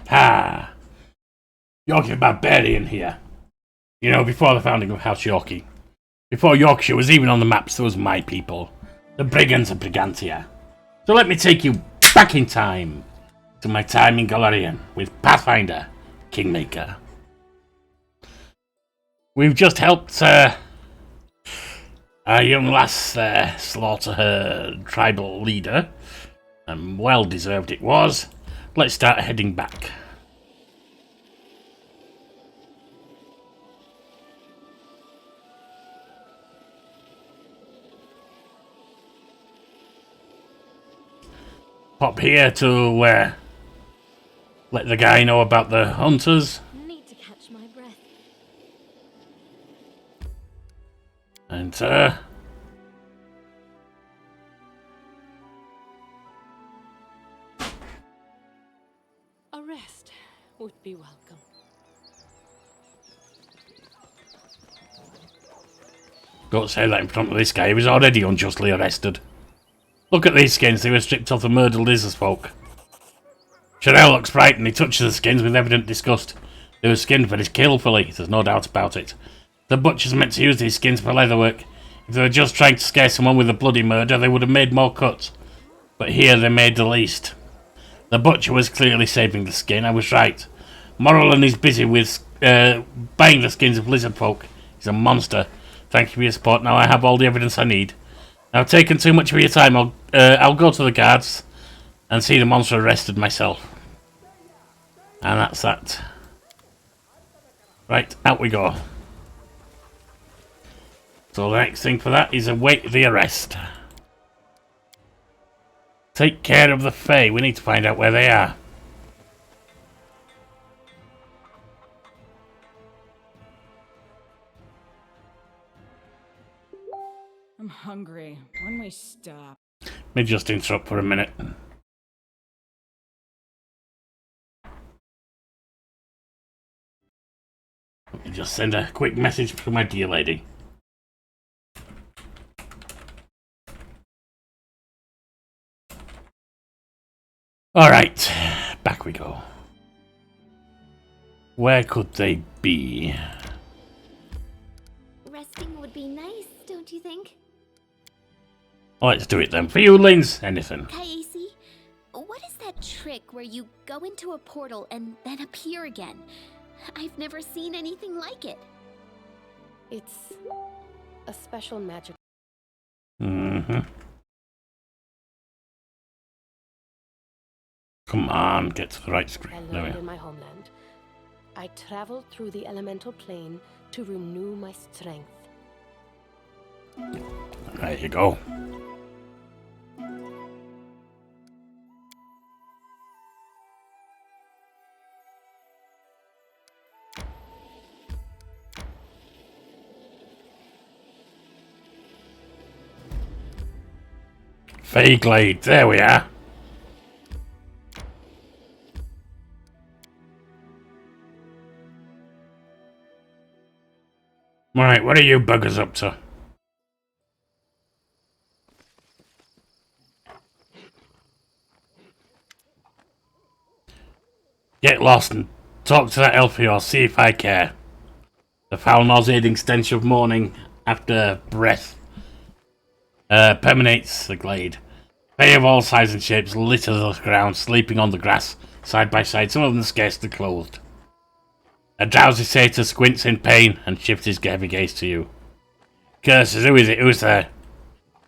Ha! Yorkie the Barbarian here. You know, before the founding of House Yorkie. Before Yorkshire was even on the maps, there was my people. The Brigands of Brigantia. So let me take you back in time. To my time in Golarion with Pathfinder Kingmaker. We've just helped a young lass slaughter her tribal leader. And well deserved it was. Let's start heading back. Pop here to let the guy know about the hunters. Need to catch my breath. Enter. A rest would be welcome. Don't say that in front of this guy. He was already unjustly arrested. Look at these skins. They were stripped off the murdered lizard folk. Sherelle looks frightened. He touches the skins with evident disgust. They were skinned very skillfully. There's no doubt about it. The butchers meant to use these skins for leatherwork. If they were just trying to scare someone with a bloody murder, they would have made more cuts. But here they made the least. The butcher was clearly saving the skin. I was right. Morrigan is busy with buying the skins of lizard folk. He's a monster. Thank you for your support. Now I have all the evidence I need. I've taken too much of your time. I'll go to the guards and see the monster arrested myself. And that's that. Right, out we go. So the next thing for that is await the arrest. Take care of the Fae. We need to find out where they are. I'm hungry. When we stop. Let me just interrupt for a minute. Let me just send a quick message to my dear lady. Alright, back we go. Where could they be? Resting would be nice, don't you think? Let's do it then. For you, Linz, anything. Kaisi, what is that trick where you go into a portal and then appear again? I've never seen anything like it. It's a special magic. Mm-hmm. Come on, get to the right screen. I There we learned are. in my homeland. I traveled through the elemental plane to renew my strength. There you go. Feyglade, there we are. Right, what are you buggers up to? Get lost and talk to that elf of yours, see if I care. The foul nauseating stench of morning after breath permeates the glade. They of all sizes and shapes litter the ground, sleeping on the grass, side by side, some of them scarcely clothed. A drowsy satyr squints in pain and shifts his heavy gaze to you. Curses, who is it? Who's there?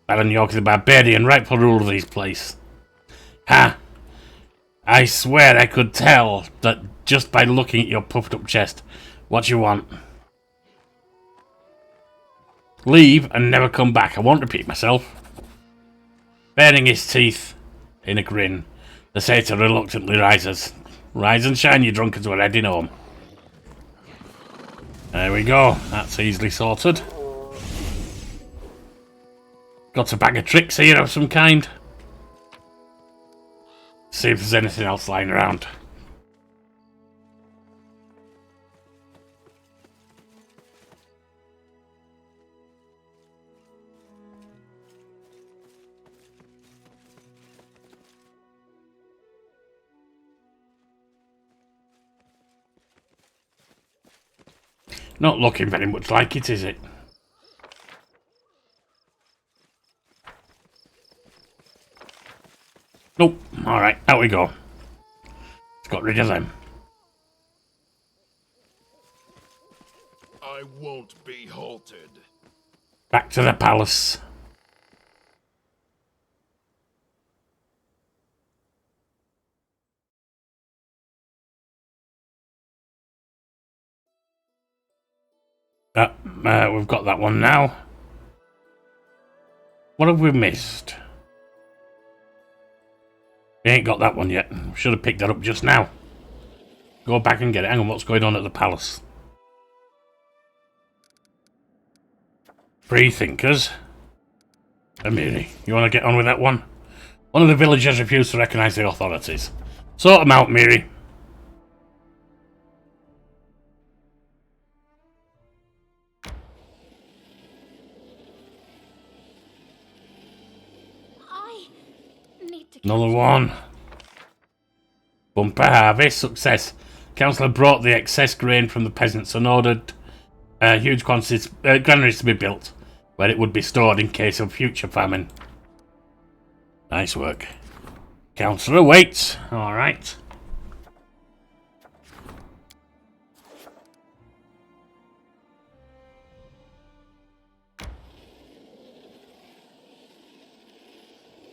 Baron Yorkie the Barbarian, rightful ruler of this place. Ha! I swear I could tell that just by looking at your puffed up chest. What you want? Leave and never come back. I won't repeat myself. Baring his teeth in a grin, the satyr reluctantly rises. Rise and shine, you drunkards, we're heading home. There we go. That's easily sorted. Got a bag of tricks here of some kind. See if there's anything else lying around. Not looking very much like it, is it? Nope. Alright, out we go. Let's got rid of them. I won't be halted. Back to the palace. We've got that one now. What have we missed? We ain't got that one yet. Should have picked that up just now. Go back and get it. Hang on, what's going on at the palace? Free thinkers. Amiri, you want to get on with that one? One of the villagers refused to recognise the authorities. Sort them out, Miri. I need to. Another one. Bumper harvest. Success. Councillor brought the excess grain from the peasants and ordered huge quantities granaries to be built, where it would be stored in case of future famine. Nice work. Councillor waits. Alright.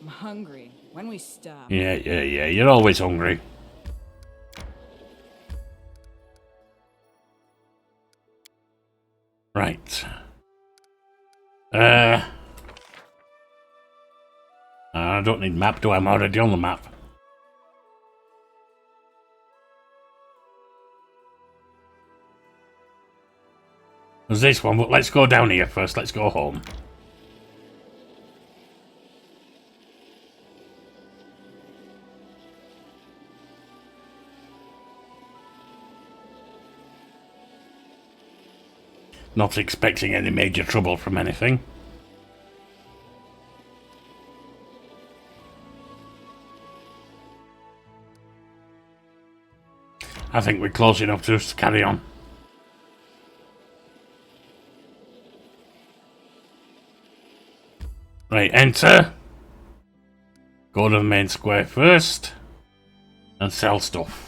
I'm hungry. When we stop. Yeah. You're always hungry. Right. I don't need map, do I? I'm already on the map. There's this one, but let's go down here first. Let's go home. Not expecting any major trouble from anything. I think we're close enough to just carry on. Right, enter. Go to the main square first. And sell stuff.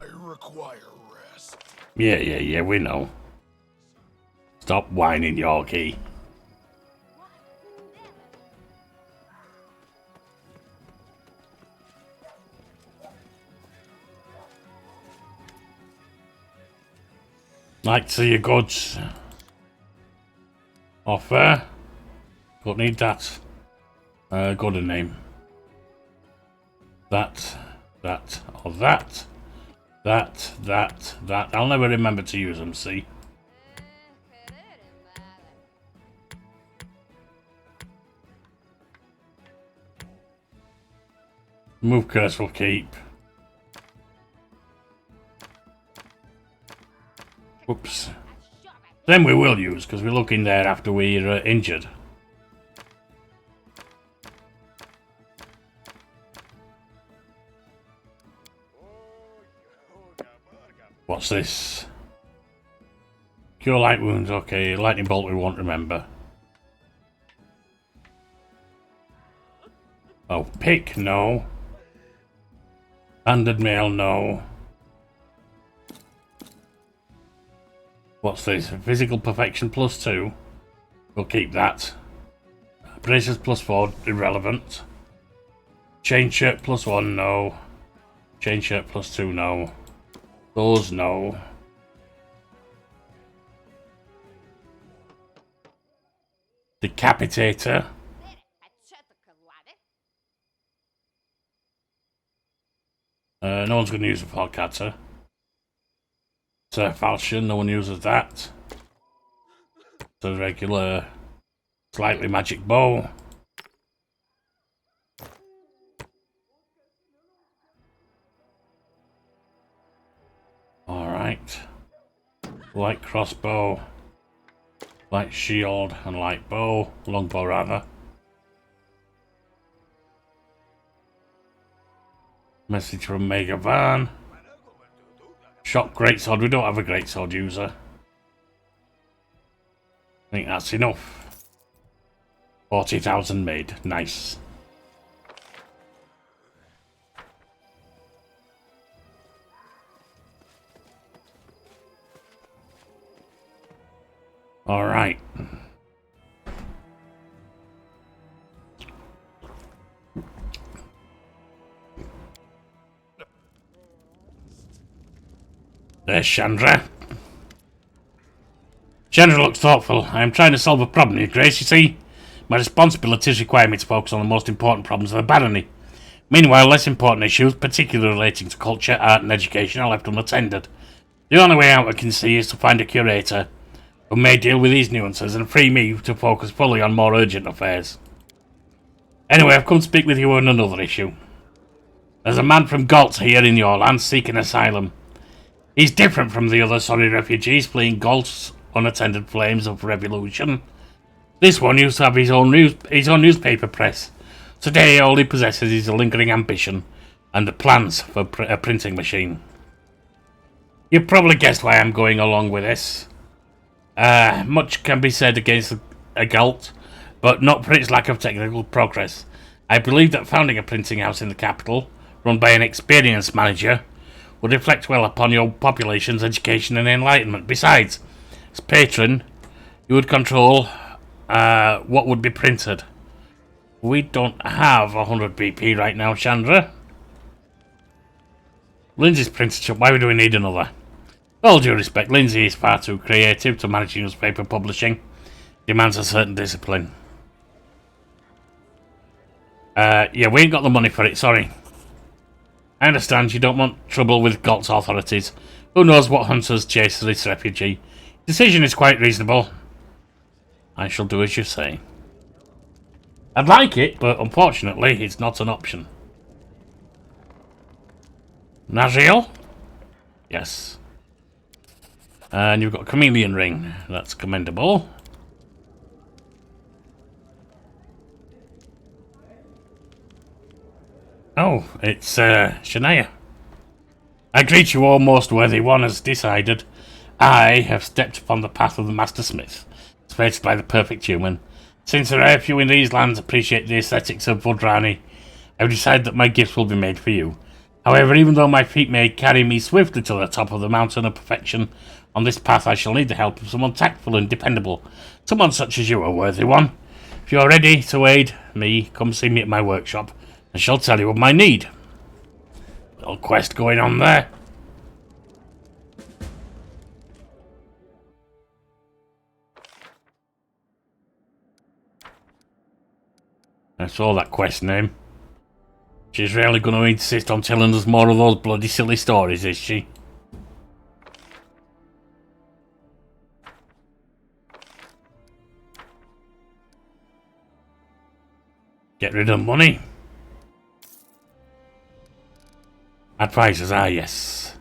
I require rest. Yeah, we know. Stop whining, Yorkie. Like to see your goods. Offer. Don't need that. Go to name. That, or that. That. I'll never remember to use them, see? Move curse will keep. Whoops. Then we will use, because we're looking there after we're injured. What's this? Cure light wounds, okay. Lightning bolt we won't remember. Oh, pick, no. Standard mail, no. What's this? Physical perfection +2. We'll keep that. Braces +4, irrelevant. Chain shirt +1, no. Chain shirt +2, no. Those, no. Decapitator. No one's going to use a Falcata. Falchion, no one uses that. The regular, slightly magic bow. Alright. Light crossbow. Light shield and light bow. Longbow, rather. Message from Mega Van. Shot greatsword. We don't have a greatsword user. I think that's enough. 40,000 made. Nice. Alright. There's Chandra. Chandra looks thoughtful. I am trying to solve a problem, Your Grace, you see. My responsibilities require me to focus on the most important problems of the barony. Meanwhile, less important issues, particularly relating to culture, art and education, are left unattended. The only way out I can see is to find a curator who may deal with these nuances and free me to focus fully on more urgent affairs. Anyway, I've come to speak with you on another issue. There's a man from Galt here in your land seeking asylum. He's different from the other sorry refugees fleeing Galt's unattended flames of revolution. This one used to have his own newspaper press. Today all he possesses is a lingering ambition and the plans for a printing machine. You've probably guessed why I'm going along with this. Much can be said against a Galt, but not for its lack of technical progress. I believe that founding a printing house in the capital, run by an experienced manager, would reflect well upon your population's education and enlightenment. Besides, as patron, you would control what would be printed. We don't have 100 BP right now, Chandra. Lindsay's printed shop. Why do we need another? With all due respect, Lindsay is far too creative to manage newspaper publishing. Demands a certain discipline. Yeah, we ain't got the money for it, sorry. I understand you don't want trouble with Galt's authorities. Who knows what hunters chase this refugee? Decision is quite reasonable. I shall do as you say. I'd like it, but unfortunately it's not an option. Nazriel? Yes. And you've got a chameleon ring. That's commendable. Oh, it's Shania. I greet you all, most worthy one, as decided. I have stepped upon the path of the Master Smith, fated by the perfect human. Since a rare few in these lands appreciate the aesthetics of Vodrani, I have decided that my gifts will be made for you. However, even though my feet may carry me swiftly to the top of the mountain of perfection, on this path I shall need the help of someone tactful and dependable. Someone such as you, a worthy one. If you are ready to aid me, come see me at my workshop, and shall tell you of my need. Little quest going on there. I saw that quest name. She's really going to insist on telling us more of those bloody silly stories, is she? Get rid of money. Advisors, yes.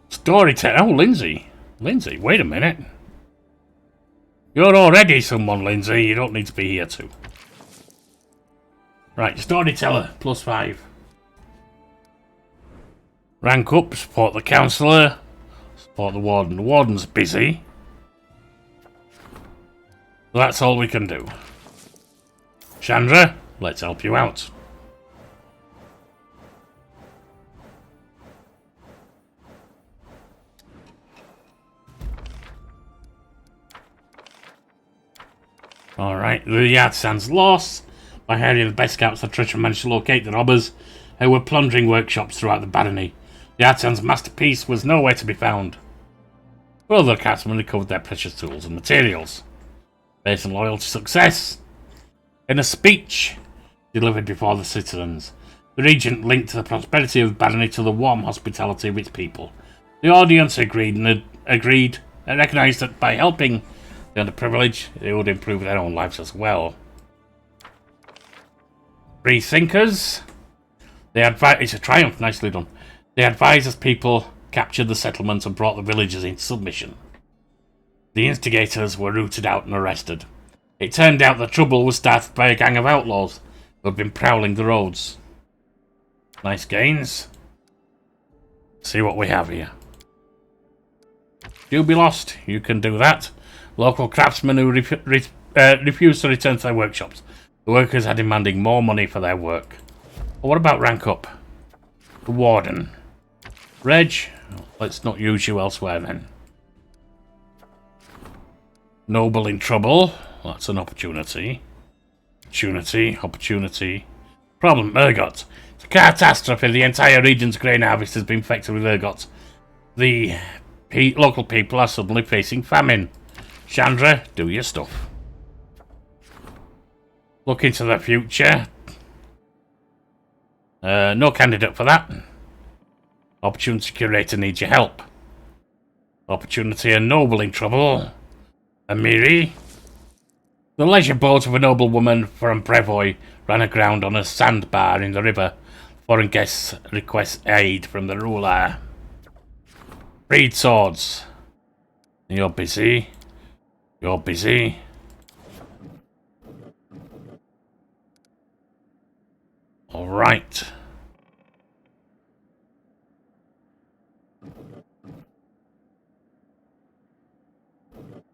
Storyteller. Oh, Lindsay. Lindsay, wait a minute. You're already someone, Lindsay. You don't need to be here too. Right, storyteller, +5. Rank up, support the counsellor, support the warden. The warden's busy. So that's all we can do. Chandra, let's help you out. Alright, the artisan's lost. By harrying the best scouts, the treasure managed to locate the robbers who were plundering workshops throughout the barony. The artisan's masterpiece was nowhere to be found. Further, the craftsmen recovered their precious tools and materials. Based on loyalty success. In a speech delivered before the citizens, the regent linked the prosperity of the barony to the warm hospitality of its people. The audience agreed and recognised that by helping the underprivileged, they would improve their own lives as well. Free thinkers. It's a triumph, nicely done. They advised as people captured the settlements and brought the villagers into submission. The instigators were rooted out and arrested. It turned out the trouble was started by a gang of outlaws who had been prowling the roads. Nice gains. See what we have here. You'll be lost. You can do that. Local craftsmen who refused to return to their workshops. The workers are demanding more money for their work. But what about rank up? The warden. Reg, let's not use you elsewhere then. Noble in trouble. That's an opportunity. Opportunity. Problem, ergot. It's a catastrophe. The entire region's grain harvest has been infected with ergot. The local people are suddenly facing famine. Chandra, do your stuff. Look into the future. No candidate for that. Opportunity curator needs your help. Opportunity and noble in trouble. Amiri. The leisure boat of a noblewoman from Brevoy ran aground on a sandbar in the river. Foreign guests request aid from the ruler. Breed swords. You're busy. You're busy. Alright.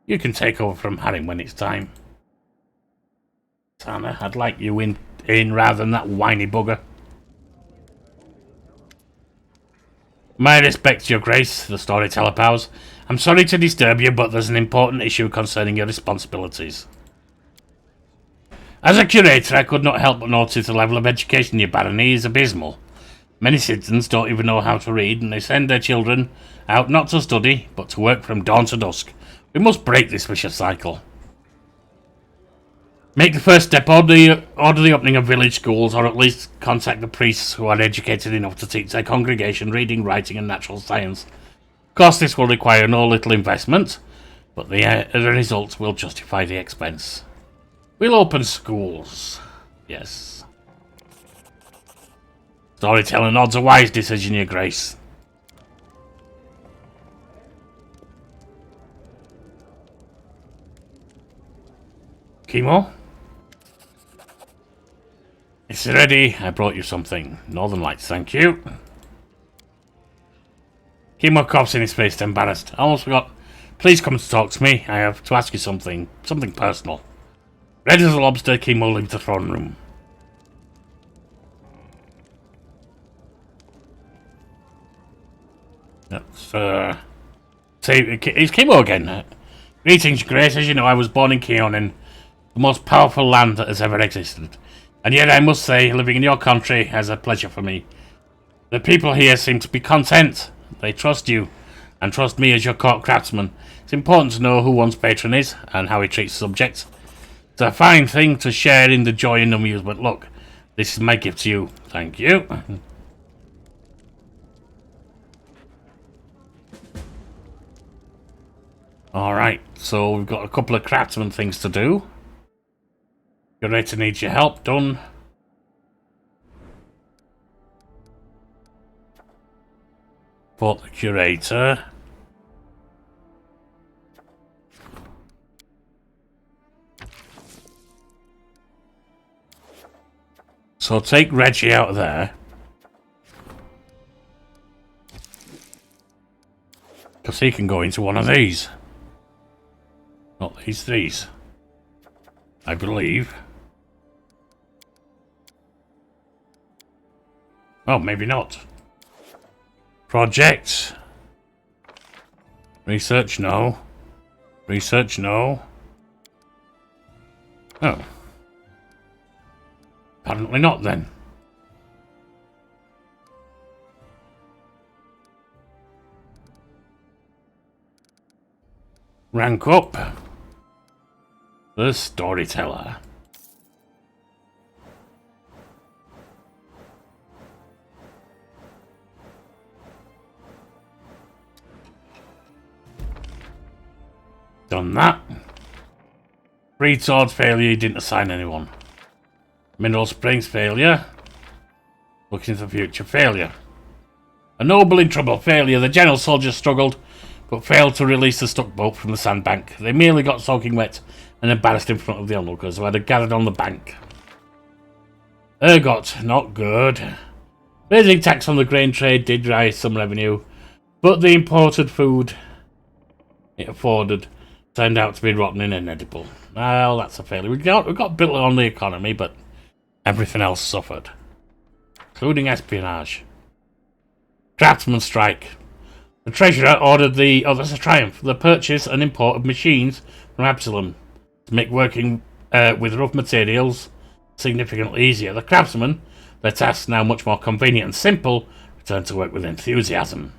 You can take over from Harry when it's time. Tana, I'd like you in rather than that whiny bugger. My respect, Your Grace, the storyteller powers. I'm sorry to disturb you, but there's an important issue concerning your responsibilities. As a curator, I could not help but notice the level of education in your barony is abysmal. Many citizens don't even know how to read, and they send their children out not to study, but to work from dawn to dusk. We must break this vicious cycle. Make the first step, order the opening of village schools, or at least contact the priests who are educated enough to teach their congregation reading, writing and natural science. Of course, this will require no little investment, but the results will justify the expense. We'll open schools. Yes. Storytelling odds a wise decision, Your Grace. Chemo? It's ready. I brought you something. Northern Lights, thank you. Chemo coughs in his face, embarrassed. I almost forgot. Please come to talk to me. I have to ask you something. Something personal. Red as a lobster, Chemo leaves the throne room. That's, it's Chemo again. Greetings, Grace. As you know, I was born in Keonin, the most powerful land that has ever existed. And yet I must say, living in your country is a pleasure for me. The people here seem to be content. They trust you, and trust me as your court craftsman. It's important to know who one's patron is, and how he treats subjects. It's a fine thing to share in the joy and amusement. Look, this is my gift to you. Thank you. Alright, so we've got a couple of craftsman things to do. Curator needs your help, done. For the curator. So take Reggie out of there. Because he can go into one of these. Not these. I believe. Oh, maybe not. Project. Research, no. Research, no. Oh. Apparently not, then. Rank up. The storyteller. Done that. Breed sword failure, you didn't assign anyone. Mineral springs failure. Looking to the future failure. A noble in trouble failure. The general soldier struggled, but failed to release the stuck boat from the sandbank. They merely got soaking wet and embarrassed in front of the onlookers who had gathered on the bank. Ergot, not good. Raising tax on the grain trade did rise some revenue, but the imported food it afforded turned out to be rotten and inedible. Well, that's a failure. We got built on the economy, but everything else suffered, including espionage. Craftsman strike. The treasurer ordered that's a triumph, the purchase and import of machines from Absalom to make working with rough materials significantly easier. The craftsmen, their tasks now much more convenient and simple, return to work with enthusiasm.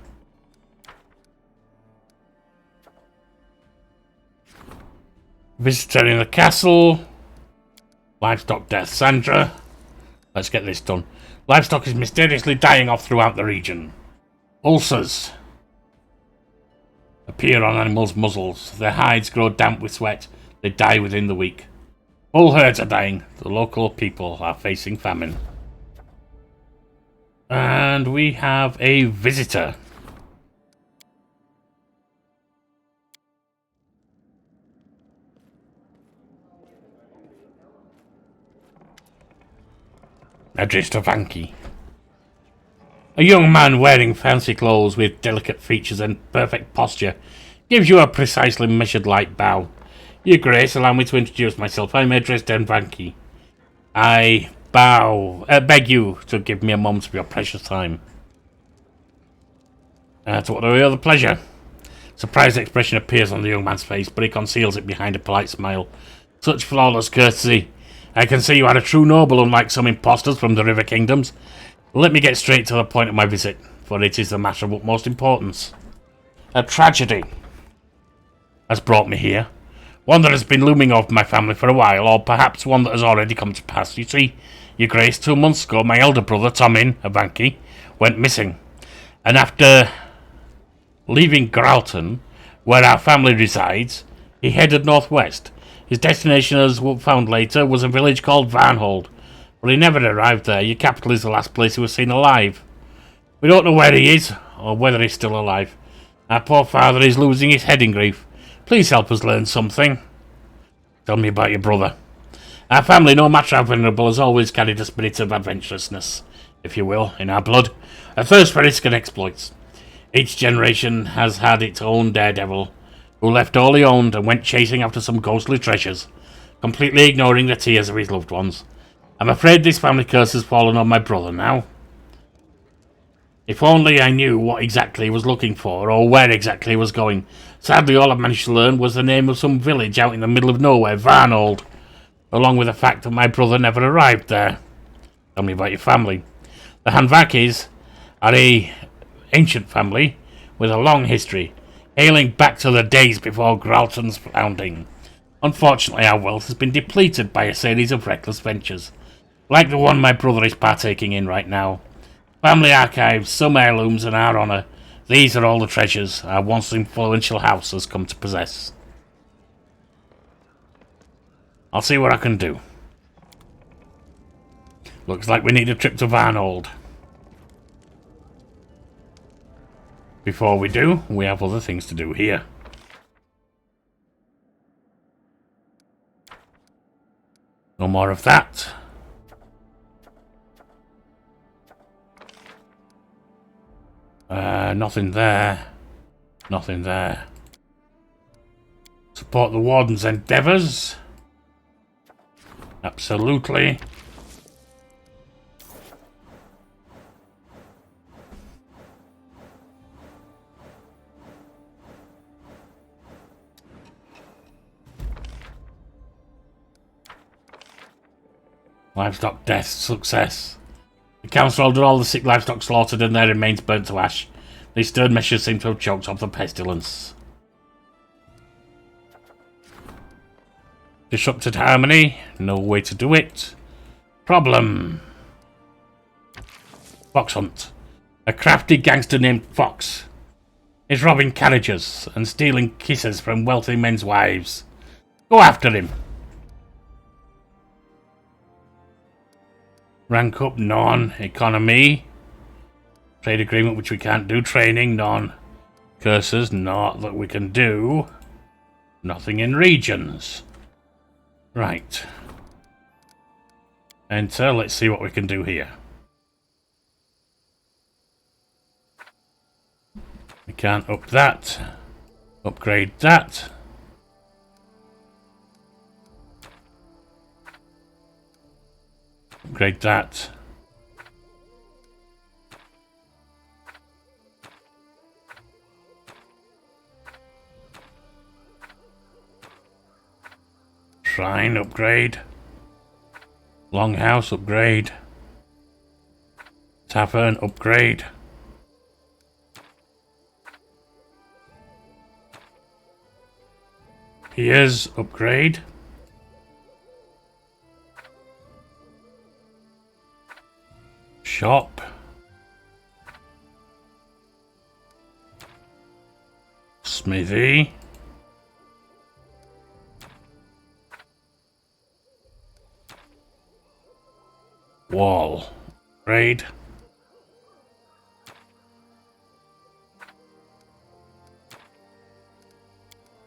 Visitor in the castle. Livestock death. Sandra. Let's get this done. Livestock is mysteriously dying off throughout the region. Ulcers appear on animals' muzzles. Their hides grow damp with sweat. They die within the week. Bull herds are dying. The local people are facing famine. And we have a visitor. Address to Vanky. A young man wearing fancy clothes with delicate features and perfect posture gives you a precisely measured light bow. Your Grace, allow me to introduce myself. I'm Address Den Vanky. I beg you to give me a moment of your precious time. To what do we owe the pleasure? Surprised expression appears on the young man's face, but he conceals it behind a polite smile. Such flawless courtesy. I can see you are a true noble, unlike some impostors from the River Kingdoms. Let me get straight to the point of my visit, for it is a matter of utmost importance. A tragedy has brought me here. One that has been looming over my family for a while, or perhaps one that has already come to pass. You see, Your Grace, 2 months ago, my elder brother, Tommen Avanki, went missing. And after leaving Gralton, where our family resides, he headed northwest. His destination, as found later, was a village called Varnhold. But he never arrived there. Your capital is the last place he was seen alive. We don't know where he is, or whether he's still alive. Our poor father is losing his head in grief. Please help us learn something. Tell me about your brother. Our family, no matter how venerable, has always carried a spirit of adventurousness, if you will, in our blood. A thirst for risk and exploits. Each generation has had its own daredevil, who left all he owned and went chasing after some ghostly treasures, completely ignoring the tears of his loved ones. I'm afraid this family curse has fallen on my brother now. If only I knew what exactly he was looking for, or where exactly he was going. Sadly, all I've managed to learn was the name of some village out in the middle of nowhere, Varnold, along with the fact that my brother never arrived there. Tell me about your family. The Hanvakis are an ancient family with a long history, hailing back to the days before Gralton's founding. Unfortunately, our wealth has been depleted by a series of reckless ventures, like the one my brother is partaking in right now. Family archives, some heirlooms, and our honour. These are all the treasures our once influential house has come to possess. I'll see what I can do. Looks like we need a trip to Varnold. Before we do, we have other things to do here. No more of that. Nothing there. Nothing there. Support the Warden's endeavours. Absolutely. Livestock death, success. The council ordered all the sick livestock slaughtered and their remains burnt to ash. These stern measures seem to have choked off the pestilence. Disrupted harmony, no way to do it. Problem. Fox hunt. A crafty gangster named Fox is robbing carriages and stealing kisses from wealthy men's wives. Go after him. Rank up, none. Economy. Trade agreement, which we can't do. Training, none. Curses, not that we can do. Nothing in regions. Right. Enter, let's see what we can do here. We can't up that. Upgrade that. Upgrade that. Shrine upgrade. Longhouse upgrade. Tavern upgrade. Piers upgrade. Shop. Smithy. Wall. Upgrade.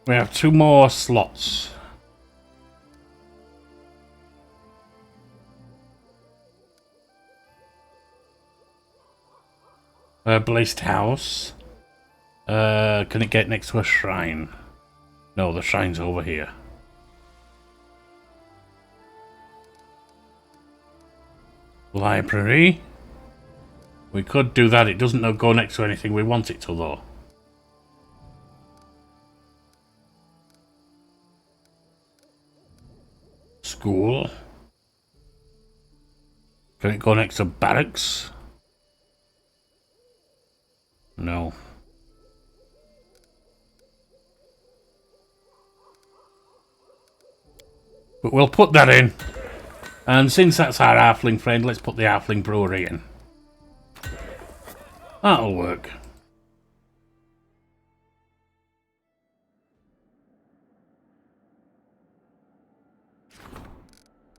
We have 2 more slots. Herbalist house. Can it get next to a shrine? No, the shrine's over here. Library. We could do that. It doesn't go next to anything we want it to, though. School. Can it go next to barracks? No. But we'll put that in. And since that's our halfling friend, let's put the halfling brewery in. That'll work.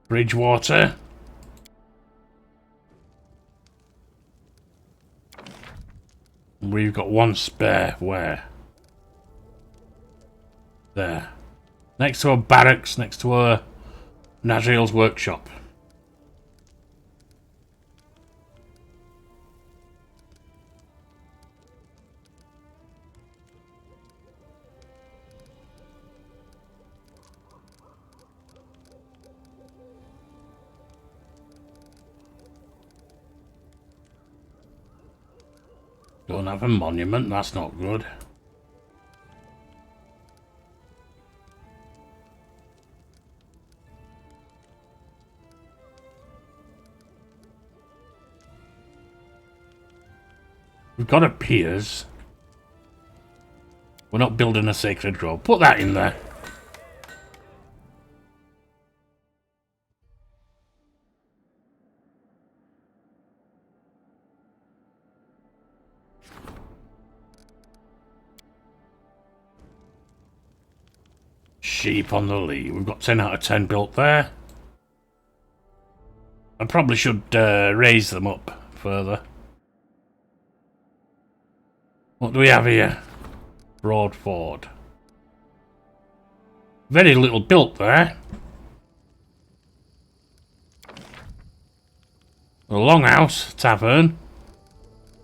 Bridgewater. We've got 1 spare. Where? There. Next to a barracks, next to a Nazriel's workshop. Don't have a monument, that's not good. We've got a piers. We're not building a sacred grove. Put that in there. Sheep on the Lee. We've got 10 out of 10 built there. I probably should raise them up further. What do we have here? Broadford. Very little built there. The Longhouse Tavern.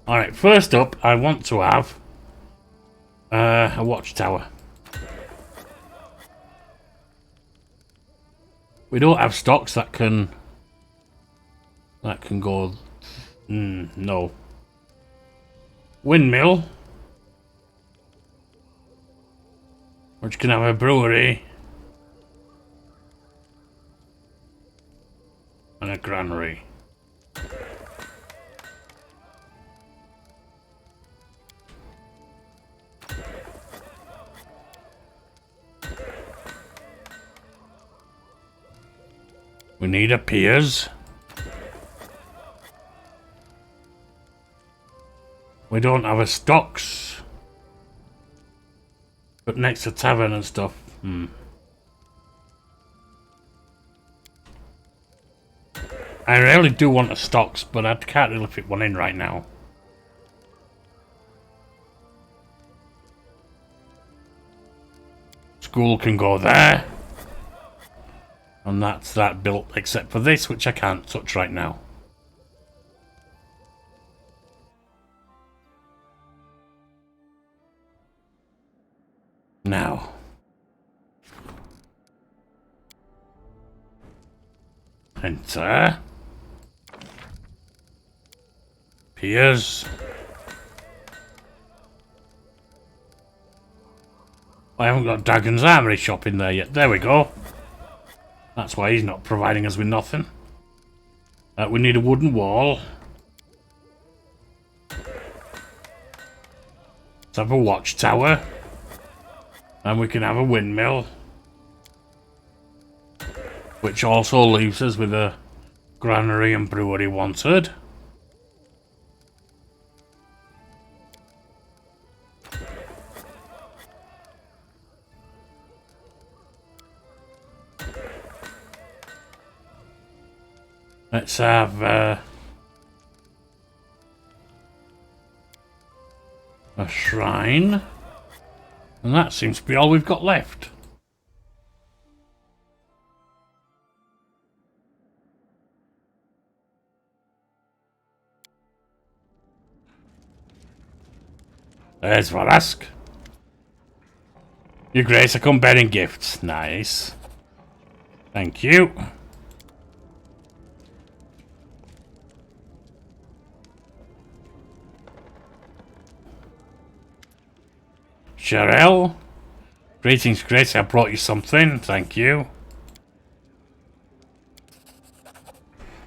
Alright, first up, I want to have a watchtower. We don't have stocks that can go. No. Windmill, which can have a brewery and a granary. We need a piers. We don't have a stocks. But next to tavern and stuff. I really do want a stocks, but I can't really fit one in right now. school can go there. And that's that built, except for this, which I can't touch right now. Now. Enter. Piers. I haven't got Dragon's Armory shop in there yet. There we go. That's why he's not providing us with nothing. We need a wooden wall. Let's have a watchtower. And we can have a windmill. Which also leaves us with a granary and brewery wanted. Let's have a shrine. And that seems to be all we've got left. There's Varask. Your Grace, I come bearing gifts. Nice. Thank you. Sharel. Greetings, Grace. I brought you something. Thank you.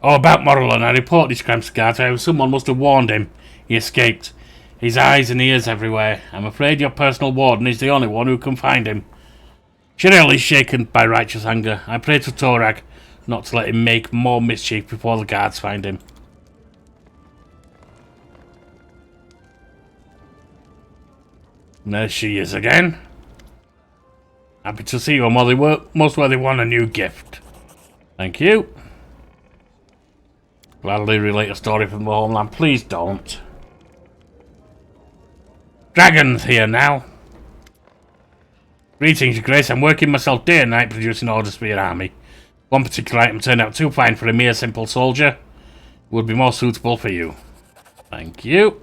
Oh, about Morrilan. I report this Kramsgard. Someone must have warned him. He escaped. His eyes and ears everywhere. I'm afraid your personal warden is the only one who can find him. Sharel is shaken by righteous anger. I pray to Torag not to let him make more mischief before the guards find him. And there she is again. Happy to see you. I'm most worthy one a new gift. Thank you. Gladly relate a story from the homeland. Please don't. Dragons here now. Greetings, Your Grace. I'm working myself day and night producing orders for your army. One particular item turned out too fine for a mere simple soldier. It would be more suitable for you. Thank you.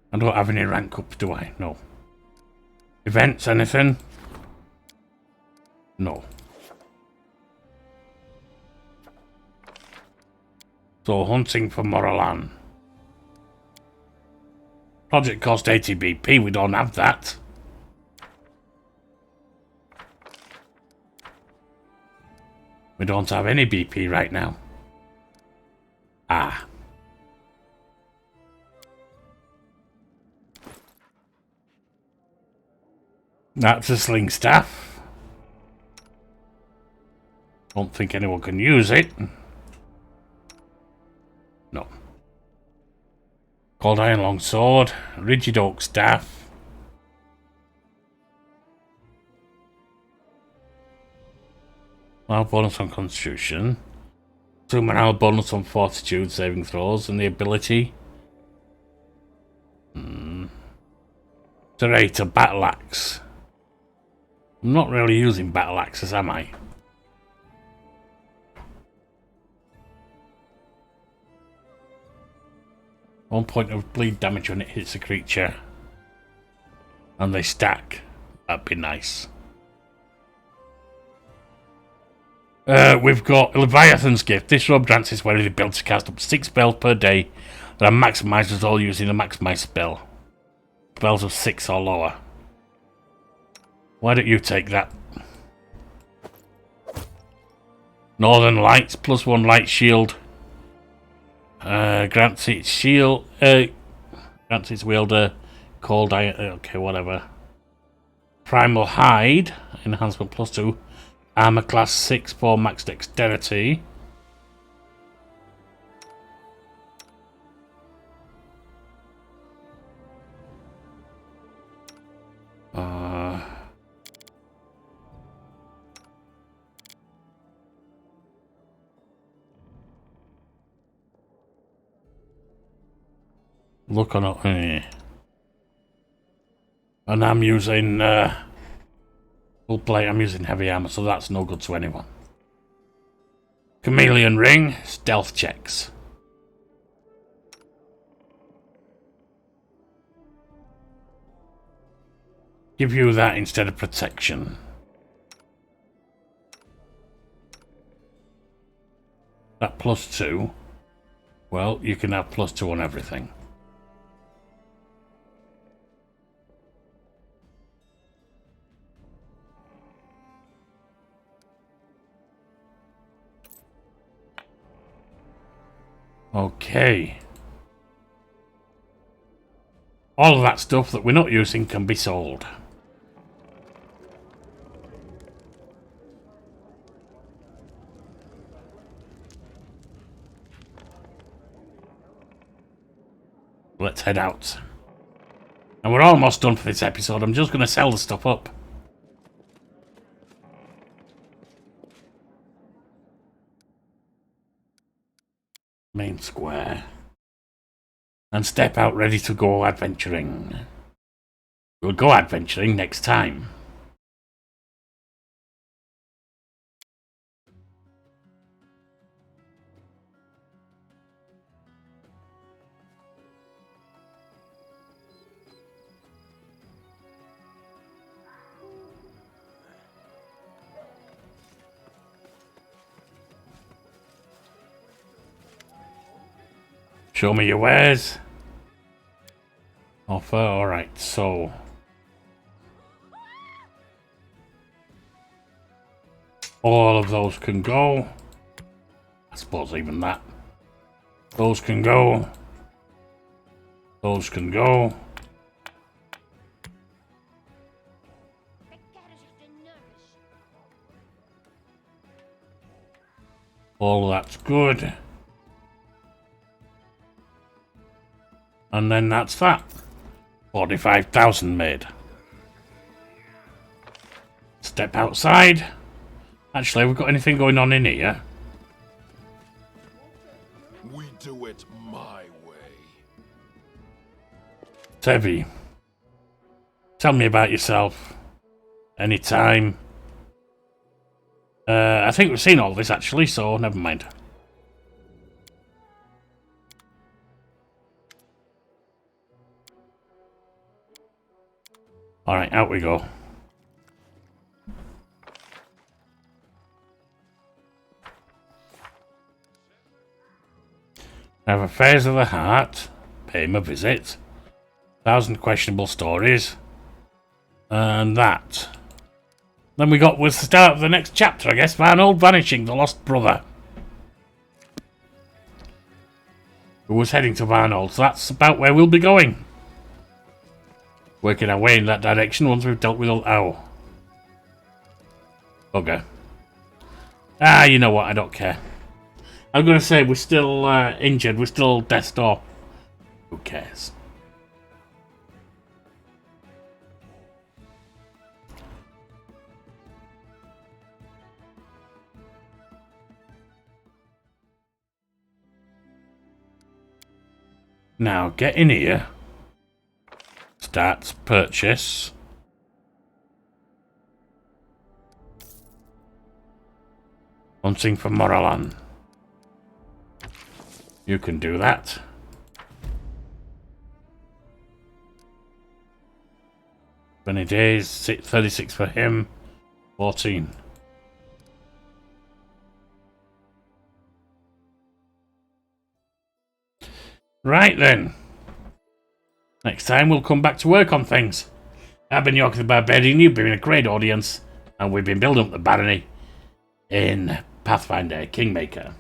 I don't have any rank up, do I? No. Events, anything? No. So, hunting for Morrilan. Project cost 80 BP, we don't have that. We don't have any BP right now. Ah. That's a sling staff. Don't think anyone can use it. No. Cold iron longsword, rigid oak staff. Mild bonus on constitution. 2 mild bonus on fortitude saving throws and the ability. Serrator battle axe. I'm not really using battle axes, am I? One point of bleed damage when it hits a creature. And they stack. That'd be nice. We've got Leviathan's Gift. This robe grants its wearer the ability to cast up to 6 spells per day that are maximized as all using a maximized spell. Spells of 6 or lower. Why don't you take that? Northern Lights, +1 light shield. Grants its shield. Grants its wielder. Cold iron. Okay, whatever. Primal Hide. Enhancement +2. Armor class 6 for max dexterity. Look on it. And I'm using full plate, I'm using heavy armor, so that's no good to anyone. Chameleon ring, stealth checks. Give you that instead of protection. That +2. Well, you can have +2 on everything. Okay. All of that stuff that we're not using can be sold. Let's head out. And we're almost done for this episode. I'm just going to sell the stuff up. Main square. And step out ready to go adventuring. We'll go adventuring next time. Show me your wares. Offer, alright, so. All of those can go. I suppose even that. Those can go. Those can go. All that's good. And then that's that. 45,000 made. Step outside. Actually, have we got anything going on in here? We do it my way. Tevi, tell me about yourself. Anytime. I think we've seen all this actually, so never mind. Alright, out we go. Have affairs of the heart. Pay him a visit. 1,000 questionable stories. And that. Then we got with the start of the next chapter, I guess. Varnold vanishing, the lost brother. Who was heading to Varnold, so that's about where we'll be going. Working our way in that direction once we've dealt with all... Oh. Okay. Ah, you know what, I don't care. I'm going to say we're still injured, we're still death's door. Who cares? Now, get in here. Stats, purchase. Hunting for Moralan. You can do that. Many days, 36 for him, 14. Right then. Next time we'll come back to work on things. I've been Yorkie the Barbarian, you've been a great audience, and we've been building up the barony in Pathfinder Kingmaker.